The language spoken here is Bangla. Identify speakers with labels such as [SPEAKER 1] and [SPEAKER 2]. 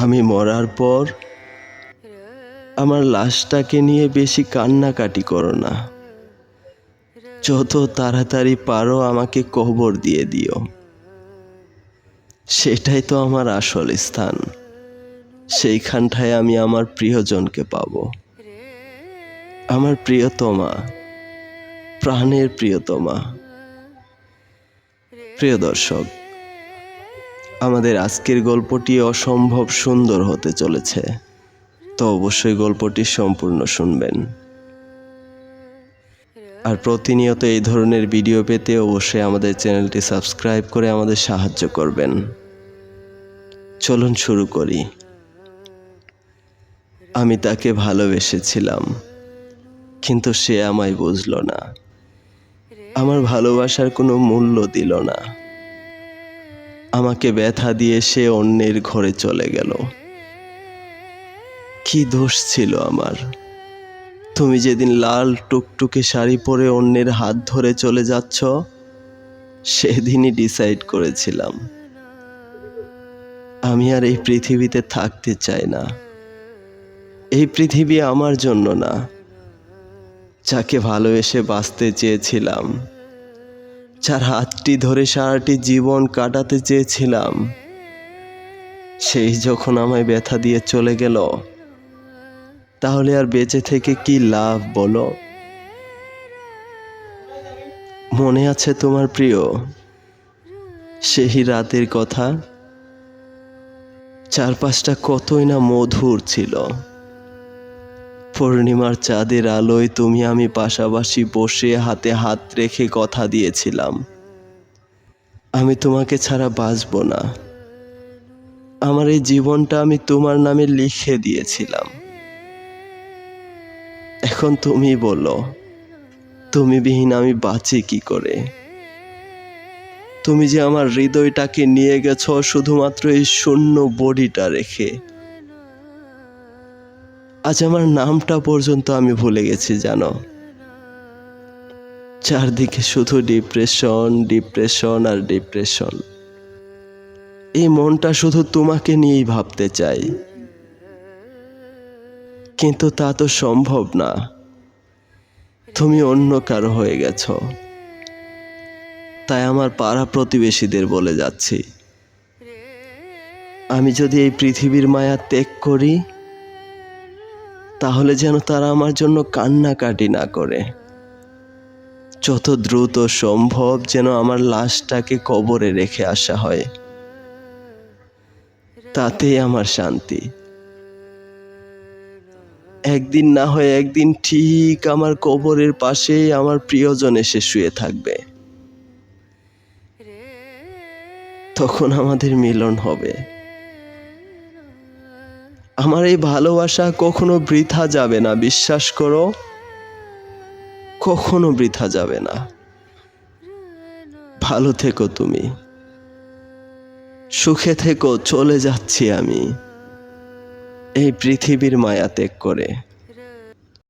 [SPEAKER 1] আমি মরার পর আমার লাশটাকে নিয়ে বেশি কান্নাকাটি করো না। যত তাড়াতাড়ি পারো আমাকে কবর দিয়ে দিও। সেটাই তো আমার আসল স্থান। সেইখানটায় আমি আমার প্রিয়জনকে পাব। আমার প্রিয়তমা, প্রাণের প্রিয়তমা। প্রিয় দর্শক, আমাদের আজকের গল্পটি অসম্ভব সুন্দর হতে চলেছে, তো অবশ্যই গল্পটি সম্পূর্ণ শুনবেন। আর প্রতিনিয়ত এই ধরনের ভিডিও পেতে অবশ্যই আমাদের চ্যানেলটি সাবস্ক্রাইব করে আমাদের সাহায্য করবেন। চলুন শুরু করি। আমি তাকে ভালোবেসেছিলাম, কিন্তু সে আমায় বুঝল না। আমার ভালোবাসার কোনো মূল্য দিল না। আমাকে ব্যথা দিয়ে সে অন্যের ঘরে চলে গেল। কি দোষ ছিল আমার? তুমি যেদিন লাল টুকটুকে শাড়ি পরে অন্যের হাত ধরে চলে যাচ্ছ, সেদিনই ডিসাইড করেছিলাম আমি আর এই পৃথিবীতে থাকতে চাই না। এই পৃথিবী আমার জন্য না। যাকে ভালোবেসে বাঁচতে চেয়েছিলাম, যার হাতটি ধরে সারাটি জীবন কাটাতে চেয়েছিলাম, সেই যখন আমায় ব্যথা দিয়ে চলে গেল, তাহলে আর বেঁচে থেকে কি লাভ বলো? মনে আছে তোমার প্রিয় সেই রাতের কথা? চারপাশটা কতই না মধুর ছিল। পূর্ণিমার চাঁদের আলোয় তুমি আমি পাশাপাশি বসে হাতে হাত রেখে কথা দিয়েছিলাম, আমি তোমাকে ছাড়া বাঁচব না। আমার এই জীবনটা আমি তোমার নামে লিখে দিয়েছিলাম। এখন তুমি বলো, তুমি বিহীন আমি বাঁচি কি করে? তুমি যে আমার হৃদয়টাকে নিয়ে গেছো শুধুমাত্র এই শূন্য বডিটা রেখে। আজ আমার নামটা পর্যন্ত আমি ভুলে গেছি জানো। চারদিকে শুধু ডিপ্রেশন, ডিপ্রেশন আর ডিপ্রেশন। এই মনটা শুধু তোমাকে নিয়েই ভাবতে চাই, কিন্তু তা তো সম্ভব না। তুমি অন্য কারো হয়ে গেছো। তাই আমার পাড়া প্রতিবেশীদের বলে যাচ্ছি, আমি যদি এই পৃথিবীর মায়া ত্যাগ করি, তাহলে যেন তারা আমার জন্য কান্নাকাটি না করে। যত দ্রুত সম্ভব যেন আমার লাশটাকে কবরে রেখে আসা হয়, তাতেই আমার শান্তি। একদিন না হয় একদিন ঠিক আমার কবরের পাশেই আমার প্রিয়জন এসে শুয়ে থাকবে। তখন আমাদের মিলন হবে। আমার এই ভালোবাসা কখনো বৃথা যাবে না, বিশ্বাস করো, কখনো বৃথা যাবে না। ভালো থেকো তুমি, সুখে থেকো। চলে যাচ্ছি আমি এই পৃথিবীর মায়া ত্যাগ করে।